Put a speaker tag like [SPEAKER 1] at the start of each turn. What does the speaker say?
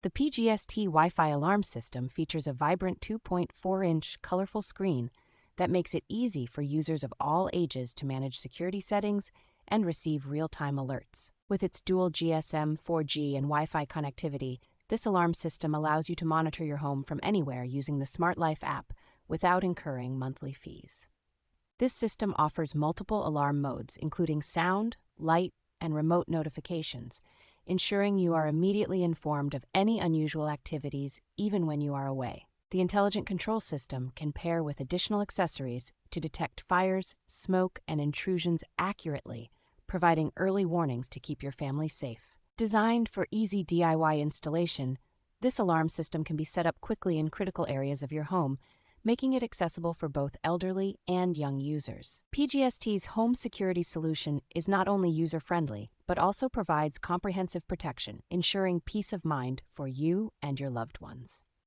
[SPEAKER 1] The PGST Wi-Fi alarm system features a vibrant 2.4-inch colorful screen that makes it easy for users of all ages to manage security settings and receive real-time alerts. With its dual GSM, 4G, and Wi-Fi connectivity, this alarm system allows you to monitor your home from anywhere using the Smart Life app without incurring monthly fees. This system offers multiple alarm modes, including sound, light, and remote notifications, ensuring you are immediately informed of any unusual activities even when you are away. The intelligent control system can pair with additional accessories to detect fires, smoke, and intrusions accurately, providing early warnings to keep your family safe. Designed for easy DIY installation, this alarm system can be set up quickly in critical areas of your home, making it accessible for both elderly and young users. PGST's home security solution is not only user-friendly, but also provides comprehensive protection, ensuring peace of mind for you and your loved ones.